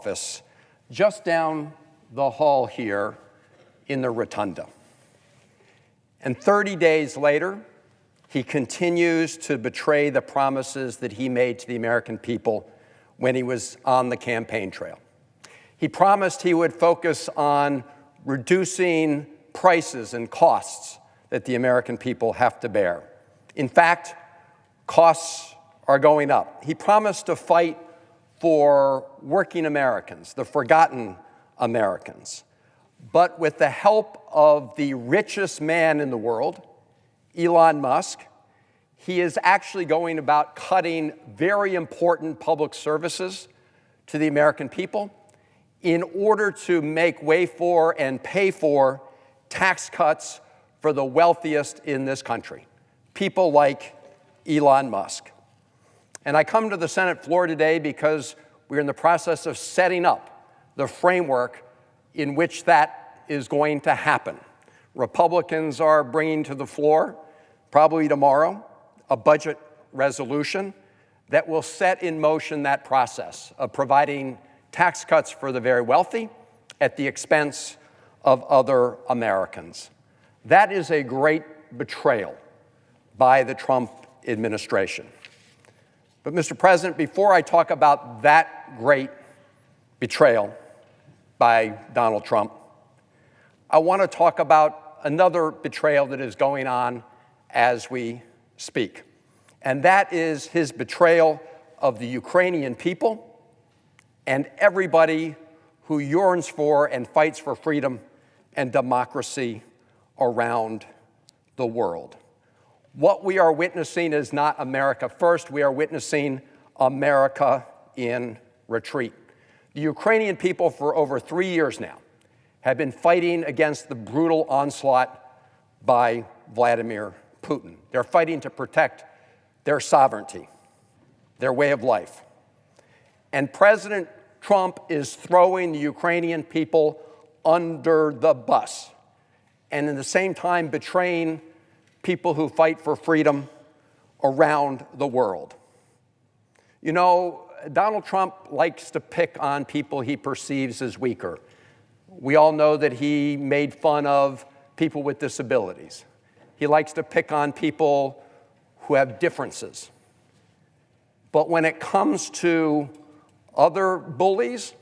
office just down the hall here in the rotunda. And 30 days later, he continues to betray the promises that he made to the American people when he was on the campaign trail. He promised he would focus on reducing prices and costs that the American people have to bear. In fact, costs are going up. He promised to fight for working Americans, the forgotten Americans. But with the help of the richest man in the world, Elon Musk, he is actually going about cutting very important public services to the American people in order to make way for and pay for tax cuts for the wealthiest in this country, people like Elon Musk. And I come to the Senate floor today because we're in the process of setting up the framework in which that is going to happen. Republicans are bringing to the floor, probably tomorrow, a budget resolution that will set in motion that process of providing tax cuts for the very wealthy at the expense of other Americans. That is a great betrayal by the Trump administration. But, Mr. President, before I talk about that great betrayal by Donald Trump, I want to talk about another betrayal that is going on as we speak. And that is his betrayal of the Ukrainian people and everybody who yearns for and fights for freedom and democracy around the world. What we are witnessing is not America first. We are witnessing America in retreat. The Ukrainian people for over 3 years now have been fighting against the brutal onslaught by Vladimir Putin. They're fighting to protect their sovereignty, their way of life. And President Trump is throwing the Ukrainian people under the bus, and at the same time betraying people who fight for freedom around the world. You know, Donald Trump likes to pick on people he perceives as weaker. We all know that he made fun of people with disabilities. He likes to pick on people who have differences. But when it comes to other bullies,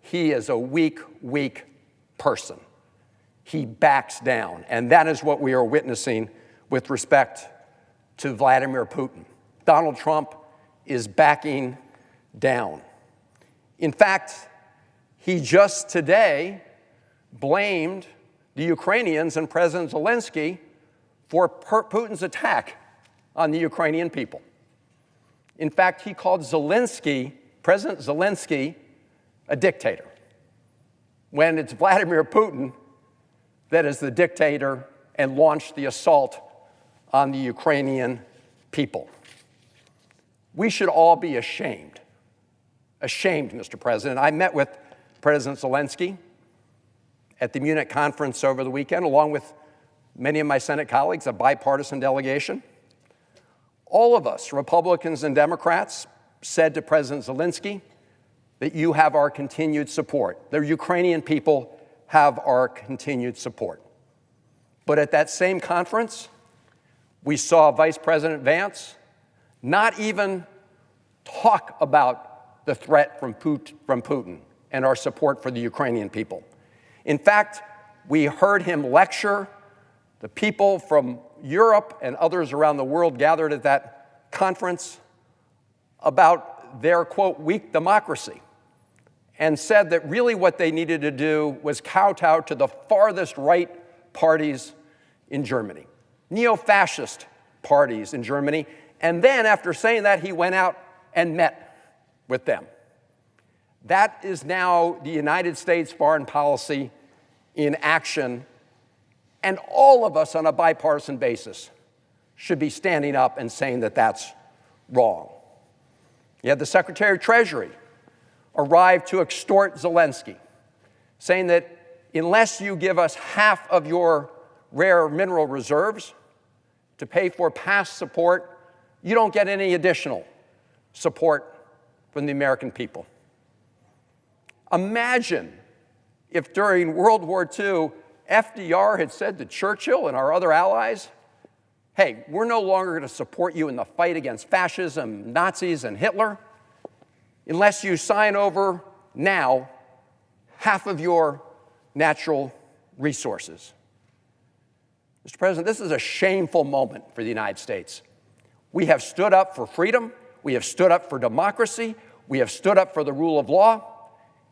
he is a weak person. He backs down, and that is what we are witnessing with respect to Vladimir Putin. Donald Trump is backing down. In fact, he just today blamed the Ukrainians and President Zelensky for Putin's attack on the Ukrainian people. In fact, he called President Zelensky, a dictator, when it's Vladimir Putin that is the dictator and launched the assault on the Ukrainian people. We should all be ashamed. Ashamed, Mr. President. I met with President Zelensky at the Munich conference over the weekend, along with many of my Senate colleagues, a bipartisan delegation. All of us, Republicans and Democrats, said to President Zelensky that you have our continued support. The Ukrainian people have our continued support. But at that same conference, we saw Vice President Vance not even talk about the threat from Putin and our support for the Ukrainian people. In fact, we heard him lecture the people from Europe and others around the world gathered at that conference about their, quote, weak democracy, and said that really what they needed to do was kowtow to the farthest right parties in Germany, neo-fascist parties in Germany. And then after saying that, he went out and met with them. That is now the United States foreign policy in action, and all of us on a bipartisan basis should be standing up and saying that that's wrong. You had the Secretary of Treasury arrived to extort Zelensky, saying that unless you give us half of your rare mineral reserves to pay for past support, you don't get any additional support from the American people. Imagine if during World War II, FDR had said to Churchill and our other allies, hey, we're no longer going to support you in the fight against fascism, Nazis, and Hitler unless you sign over now half of your natural resources. Mr. President, this is a shameful moment for the United States. We have stood up for freedom. We have stood up for democracy. We have stood up for the rule of law.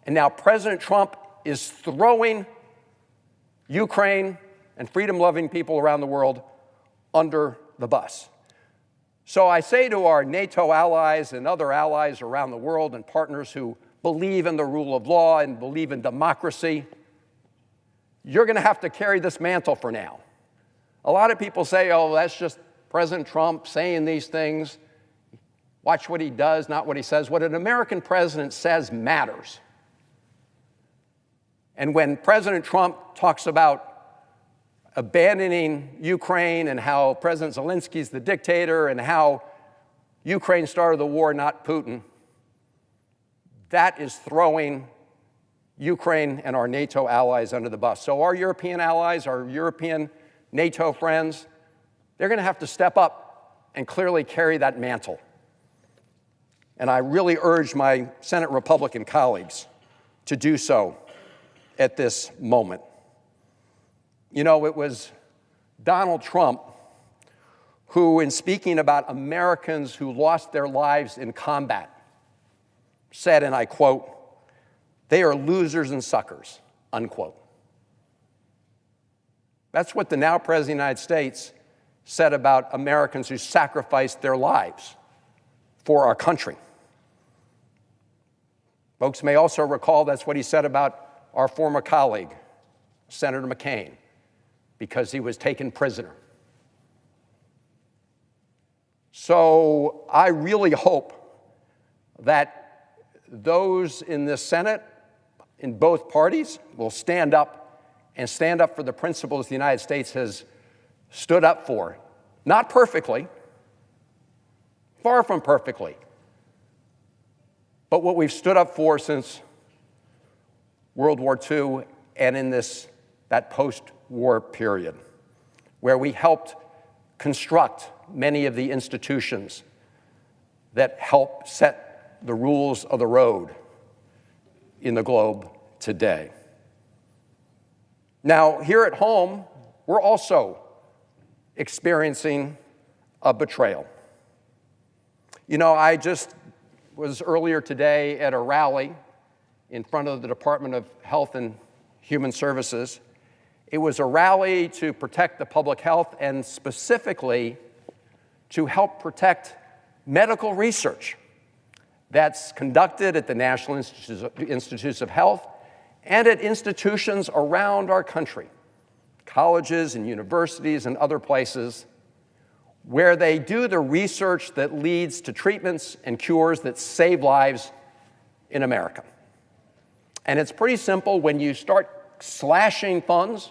And now President Trump is throwing Ukraine and freedom-loving people around the world under the bus. So I say to our NATO allies and other allies around the world and partners who believe in the rule of law and believe in democracy, you're going to have to carry this mantle for now. A lot of people say, oh, that's just President Trump saying these things. Watch what he does, not what he says. What an American president says matters. And when President Trump talks about abandoning Ukraine and how President Zelensky's the dictator and how Ukraine started the war, not Putin, that is throwing Ukraine and our NATO allies under the bus. So our European allies, our European NATO friends, they're going to have to step up and clearly carry that mantle. And I really urge my Senate Republican colleagues to do so at this moment. You know, it was Donald Trump who, in speaking about Americans who lost their lives in combat, said, and I quote, "They are losers and suckers," unquote. That's what the now President of the United States said about Americans who sacrificed their lives for our country. Folks may also recall that's what he said about our former colleague, Senator McCain, because he was taken prisoner. So I really hope that those in the Senate, in both parties, will stand up and stand up for the principles the United States has stood up for. Not perfectly, far from perfectly, but what we've stood up for since World War II and in that post-war period, where we helped construct many of the institutions that help set the rules of the road in the globe today. Now, here at home, we're also experiencing a betrayal. You know, I just was earlier today at a rally in front of the Department of Health and Human Services. It was a rally to protect the public health and specifically to help protect medical research that's conducted at the National Institutes of Health and at institutions around our country, colleges and universities and other places, where they do the research that leads to treatments and cures that save lives in America. And it's pretty simple. When you start slashing funds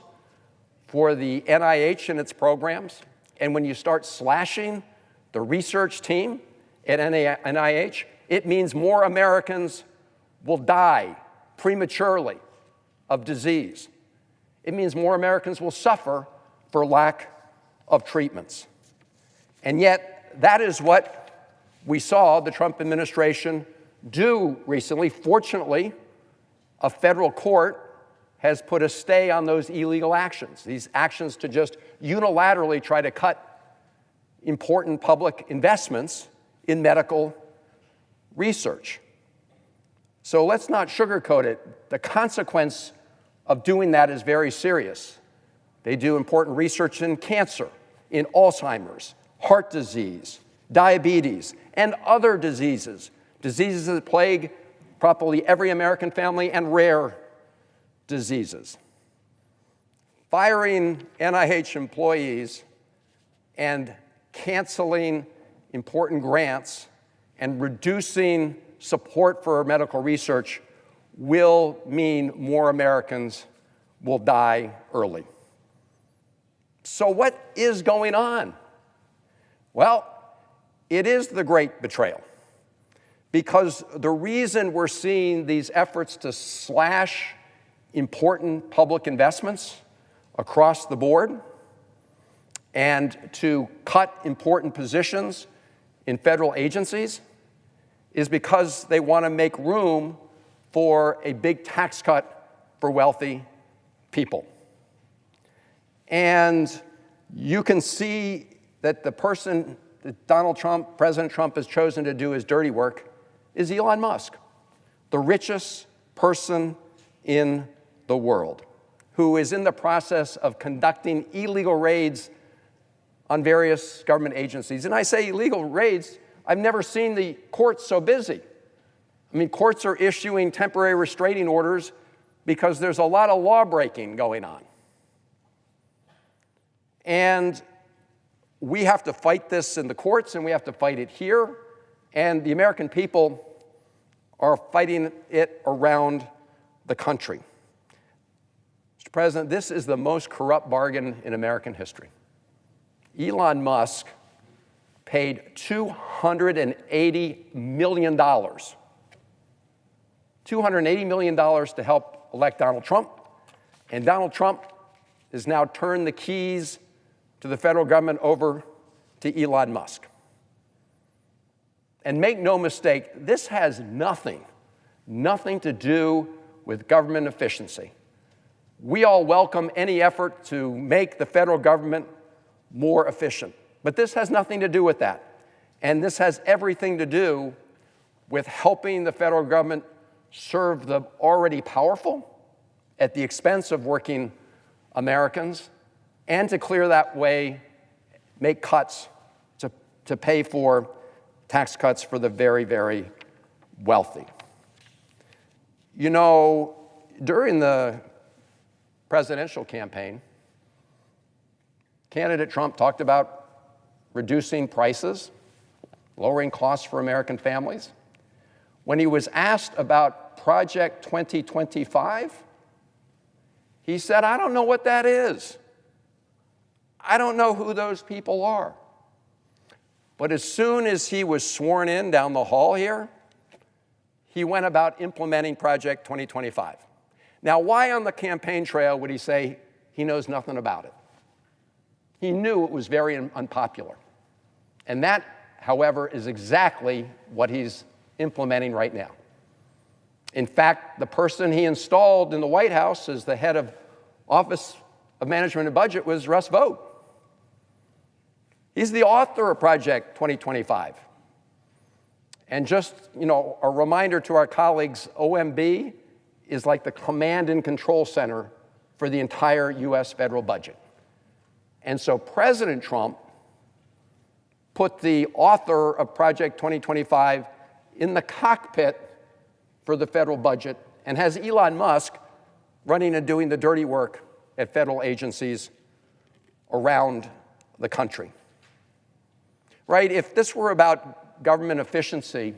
for the NIH and its programs, and when you start slashing the research team at NIH, it means more Americans will die prematurely of disease. It means more Americans will suffer for lack of treatments. And yet, that is what we saw the Trump administration do recently. Fortunately, a federal court has put a stay on those illegal actions, these actions to just unilaterally try to cut important public investments in medical research. So let's not sugarcoat it. The consequence of doing that is very serious. They do important research in cancer, in Alzheimer's, heart disease, diabetes, and other diseases that plague probably every American family, and rare diseases. Firing NIH employees and canceling important grants and reducing support for medical research will mean more Americans will die early. So what is going on? Well, it is the great betrayal. Because the reason we're seeing these efforts to slash important public investments across the board and to cut important positions in federal agencies is because they want to make room for a big tax cut for wealthy people. And you can see that the person that Donald Trump, President Trump, has chosen to do his dirty work is Elon Musk, the richest person in the world, who is in the process of conducting illegal raids on various government agencies. And I say illegal raids, I've never seen the courts so busy. I mean, courts are issuing temporary restraining orders because there's a lot of law breaking going on. And we have to fight this in the courts, and we have to fight it here. And the American people are fighting it around the country. Mr. President, this is the most corrupt bargain in American history. Elon Musk paid $280 million. $280 million to help elect Donald Trump. And Donald Trump has now turned the keys to the federal government over to Elon Musk. And make no mistake, this has nothing to do with government efficiency. We all welcome any effort to make the federal government more efficient. But this has nothing to do with that. And this has everything to do with helping the federal government serve the already powerful at the expense of working Americans, and to clear that way, make cuts to pay for tax cuts for the very, very wealthy. You know, during the presidential campaign, candidate Trump talked about reducing prices, lowering costs for American families. When he was asked about Project 2025, he said, "I don't know what that is. I don't know who those people are." But as soon as he was sworn in down the hall here, he went about implementing Project 2025. Now, why on the campaign trail would he say he knows nothing about it? He knew it was very unpopular. And that, however, is exactly what he's implementing right now. In fact, the person he installed in the White House as the head of Office of Management and Budget was Russ Vought. He's the author of Project 2025. And just, a reminder to our colleagues, OMB is like the command and control center for the entire U.S. federal budget. And so President Trump put the author of Project 2025 in the cockpit for the federal budget and has Elon Musk running and doing the dirty work at federal agencies around the country. Right? If this were about government efficiency,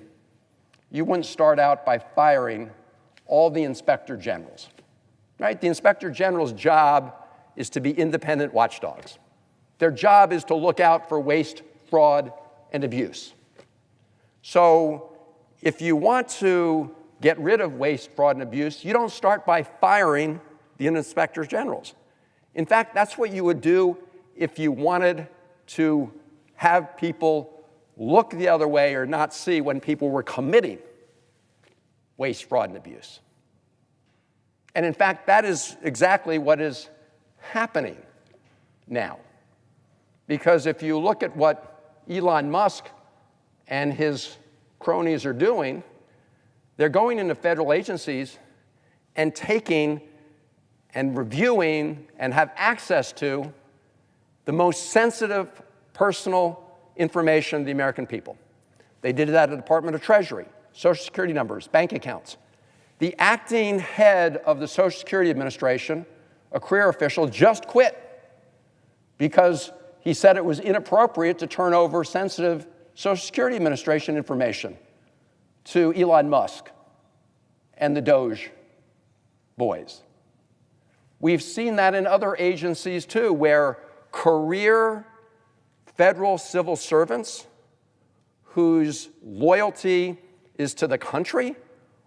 you wouldn't start out by firing all the inspector generals. Right? The inspector general's job is to be independent watchdogs. Their job is to look out for waste, fraud, and abuse. So if you want to get rid of waste, fraud, and abuse, you don't start by firing the inspectors generals. In fact, that's what you would do if you wanted to have people look the other way or not see when people were committing waste, fraud, and abuse. And in fact, that is exactly what is happening now. Because if you look at what Elon Musk and his cronies are doing, they're going into federal agencies and taking and reviewing and have access to the most sensitive personal information of the American people. They did that at the Department of Treasury, Social Security numbers, bank accounts. The acting head of the Social Security Administration, a career official, just quit because he said it was inappropriate to turn over sensitive Social Security Administration information to Elon Musk and the Doge boys. We've seen that in other agencies too, where career federal civil servants whose loyalty is to the country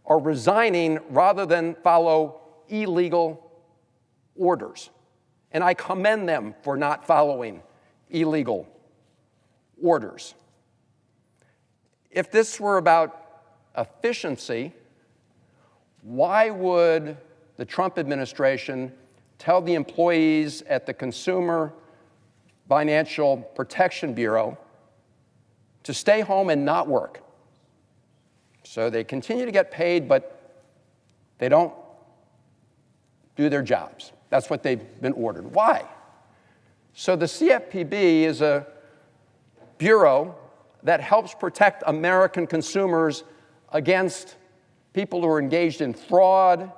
are resigning rather than follow illegal orders. And I commend them for not following illegal orders. If this were about efficiency, why would the Trump administration tell the employees at the Consumer Financial Protection Bureau to stay home and not work? So they continue to get paid, but they don't do their jobs. That's what they've been ordered. Why? So the CFPB is a bureau that helps protect American consumers against people who are engaged in fraud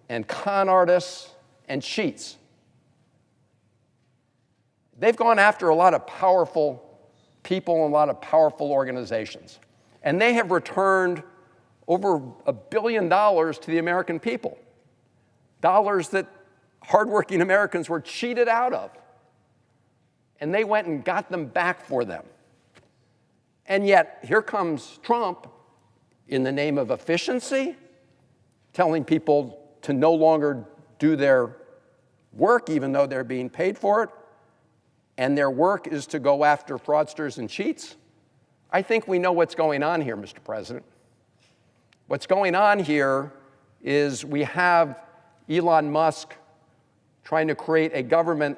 and con artists and cheats. They've gone after a lot of powerful people and a lot of powerful organizations. And they have returned over $1 billion to the American people, dollars that hardworking Americans were cheated out of. And they went and got them back for them. And yet, here comes Trump in the name of efficiency, telling people to no longer do their work, even though they're being paid for it, and their work is to go after fraudsters and cheats. I think we know what's going on here, Mr. President. What's going on here is we have Elon Musk trying to create a government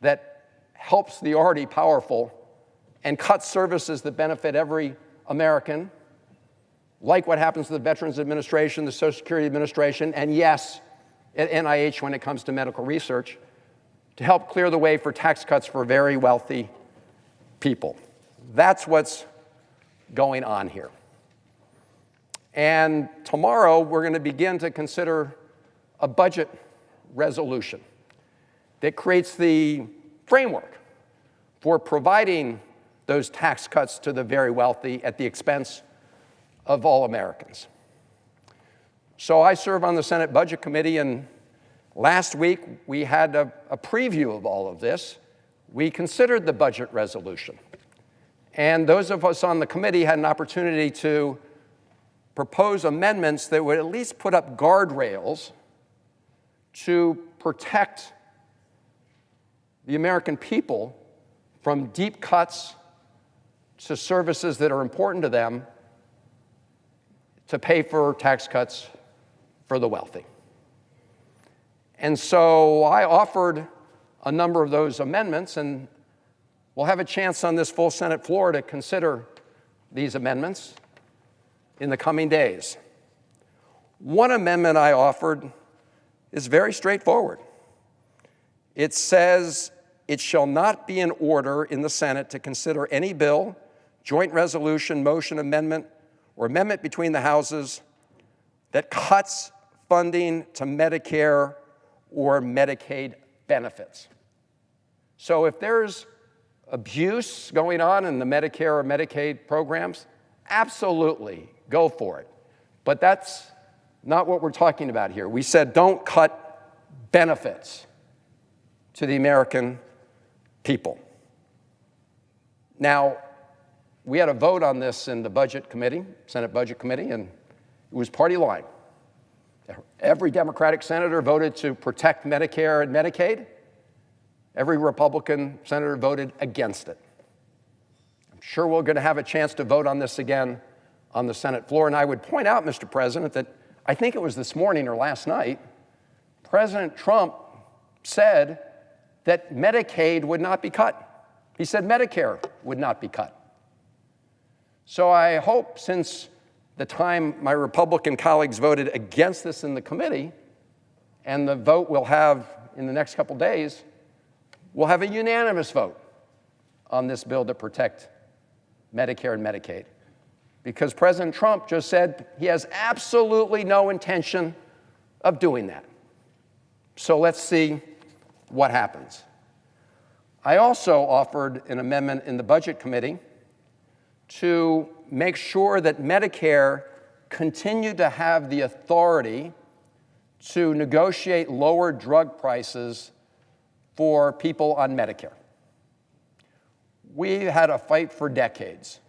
that helps the already powerful and cuts services that benefit every American, like what happens to the Veterans Administration, the Social Security Administration, and yes, at NIH when it comes to medical research, to help clear the way for tax cuts for very wealthy people. That's what's going on here. And tomorrow, we're going to begin to consider a budget resolution that creates the framework for providing those tax cuts to the very wealthy at the expense of all Americans. So I serve on the Senate Budget Committee, and last week we had a preview of all of this. We considered the budget resolution. And those of us on the committee had an opportunity to propose amendments that would at least put up guardrails to protect the American people from deep cuts to services that are important to them to pay for tax cuts for the wealthy. And so I offered a number of those amendments, and we'll have a chance on this full Senate floor to consider these amendments in the coming days. One amendment I offered is very straightforward. It says, it shall not be in order in the Senate to consider any bill, joint resolution, motion, amendment, or amendment between the houses that cuts funding to Medicare or Medicaid benefits. So if there's abuse going on in the Medicare or Medicaid programs, absolutely go for it. But that's not what we're talking about here. We said don't cut benefits to the American people. Now, we had a vote on this in the Budget Committee, Senate Budget Committee, and it was party line. Every Democratic senator voted to protect Medicare and Medicaid. Every Republican senator voted against it. I'm sure we're going to have a chance to vote on this again on the Senate floor. And I would point out, Mr. President, that I think it was this morning or last night, President Trump said that Medicaid would not be cut. He said Medicare would not be cut. So I hope, since the time my Republican colleagues voted against this in the committee, and the vote we'll have in the next couple days, we'll have a unanimous vote on this bill to protect Medicare and Medicaid. Because President Trump just said he has absolutely no intention of doing that. So let's see what happens. I also offered an amendment in the Budget Committee to make sure that Medicare continued to have the authority to negotiate lower drug prices for people on Medicare. We had a fight for decades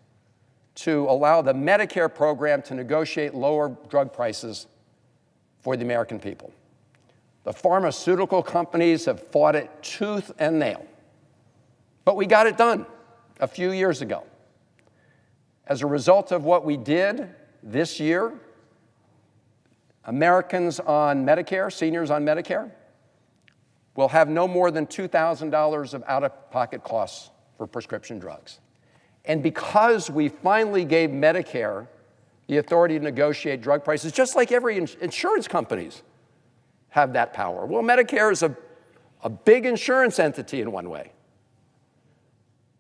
to allow the Medicare program to negotiate lower drug prices for the American people. The pharmaceutical companies have fought it tooth and nail, but we got it done a few years ago. As a result of what we did this year, Americans on Medicare, seniors on Medicare, will have no more than $2,000 of out-of-pocket costs for prescription drugs. And because we finally gave Medicare the authority to negotiate drug prices, just like every insurance companies have that power. Well, Medicare is a big insurance entity in one way.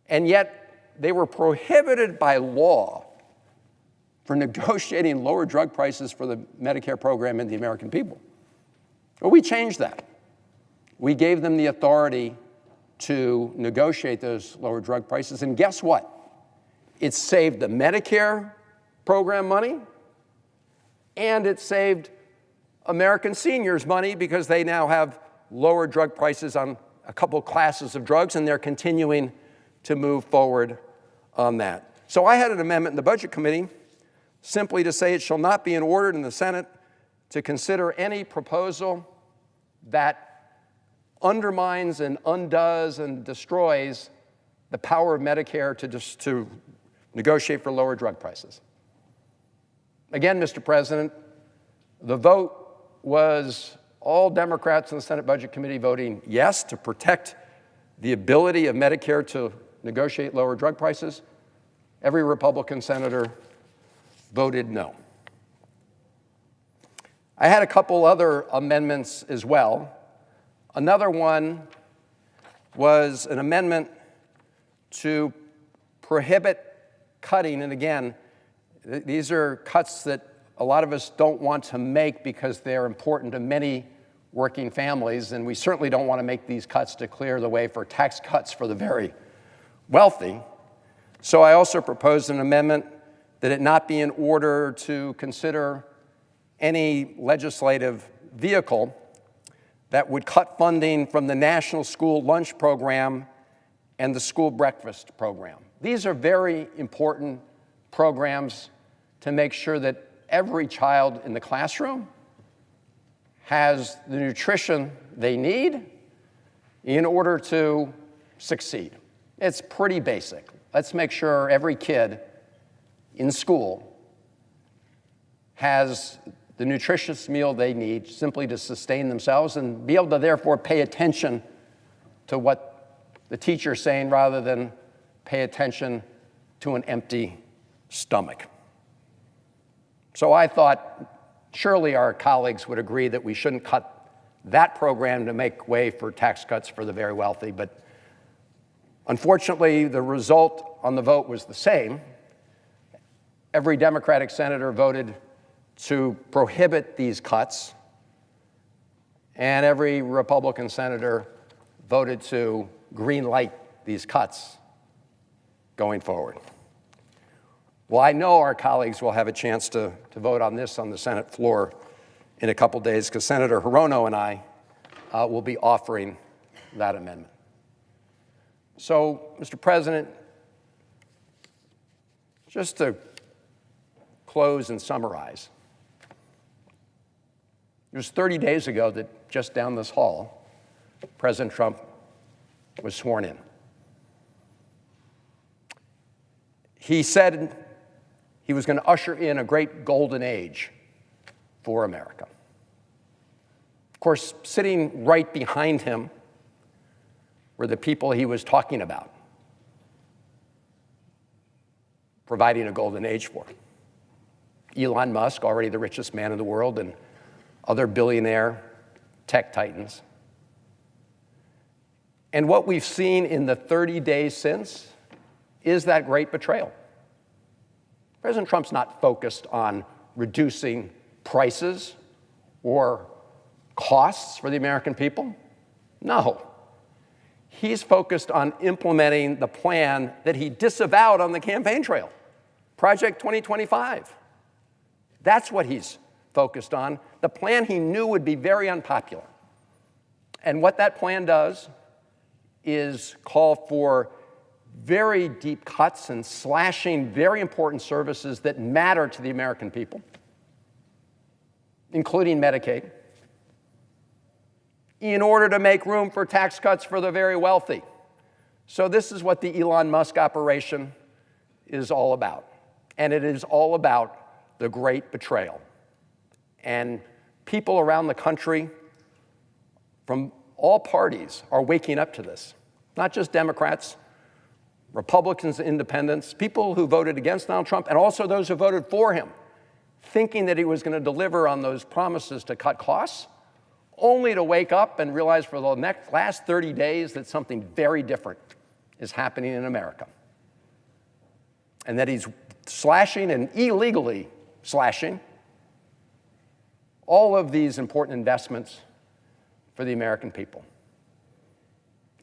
And yet they were prohibited by law for negotiating lower drug prices for the Medicare program and the American people. Well, we changed that. We gave them the authority to negotiate those lower drug prices, and guess what? It saved the Medicare program money, and it saved American seniors money because they now have lower drug prices on a couple classes of drugs, and they're continuing to move forward on that. So I had an amendment in the Budget Committee simply to say it shall not be ordered in the Senate to consider any proposal that undermines and undoes and destroys the power of Medicare to negotiate for lower drug prices. Again, Mr. President, the vote was all Democrats in the Senate Budget Committee voting yes to protect the ability of Medicare to negotiate lower drug prices. Every Republican senator voted no. I had a couple other amendments as well. Another one was an amendment to prohibit cutting, and again, these are cuts that a lot of us don't want to make because they're important to many working families, and we certainly don't want to make these cuts to clear the way for tax cuts for the very wealthy. So I also proposed an amendment that it not be in order to consider any legislative vehicle that would cut funding from the National School Lunch Program and the School Breakfast Program. These are very important programs to make sure that every child in the classroom has the nutrition they need in order to succeed. It's pretty basic. Let's make sure every kid in school has the nutritious meal they need simply to sustain themselves and be able to therefore pay attention to what the teacher's saying rather than pay attention to an empty stomach. So I thought surely our colleagues would agree that we shouldn't cut that program to make way for tax cuts for the very wealthy, but unfortunately the result on the vote was the same. Every Democratic senator voted to prohibit these cuts, and every Republican senator voted to green light these cuts going forward. Well, I know our colleagues will have a chance to vote on this on the Senate floor in a couple days because Senator Hirono and I will be offering that amendment. So, Mr. President, just to close and summarize, it was 30 days ago that just down this hall, President Trump was sworn in. He said he was going to usher in a great golden age for America. Of course, sitting right behind him were the people he was talking about, providing a golden age for. Elon Musk, already the richest man in the world, and other billionaire tech titans. And what we've seen in the 30 days since is that great betrayal. President Trump's not focused on reducing prices or costs for the American people. No. He's focused on implementing the plan that he disavowed on the campaign trail, Project 2025. That's what he's focused on, the plan he knew would be very unpopular. And what that plan does is call for very deep cuts and slashing very important services that matter to the American people, including Medicaid, in order to make room for tax cuts for the very wealthy. So this is what the Elon Musk operation is all about. And it is all about the great betrayal. And people around the country from all parties are waking up to this. Not just Democrats, Republicans, independents, people who voted against Donald Trump, and also those who voted for him, thinking that he was going to deliver on those promises to cut costs, only to wake up and realize for the last 30 days that something very different is happening in America. And that he's slashing and illegally slashing all of these important investments for the American people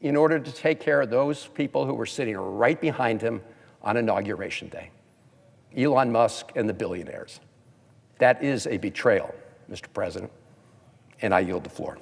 in order to take care of those people who were sitting right behind him on Inauguration Day, Elon Musk and the billionaires. That is a betrayal, Mr. President, and I yield the floor.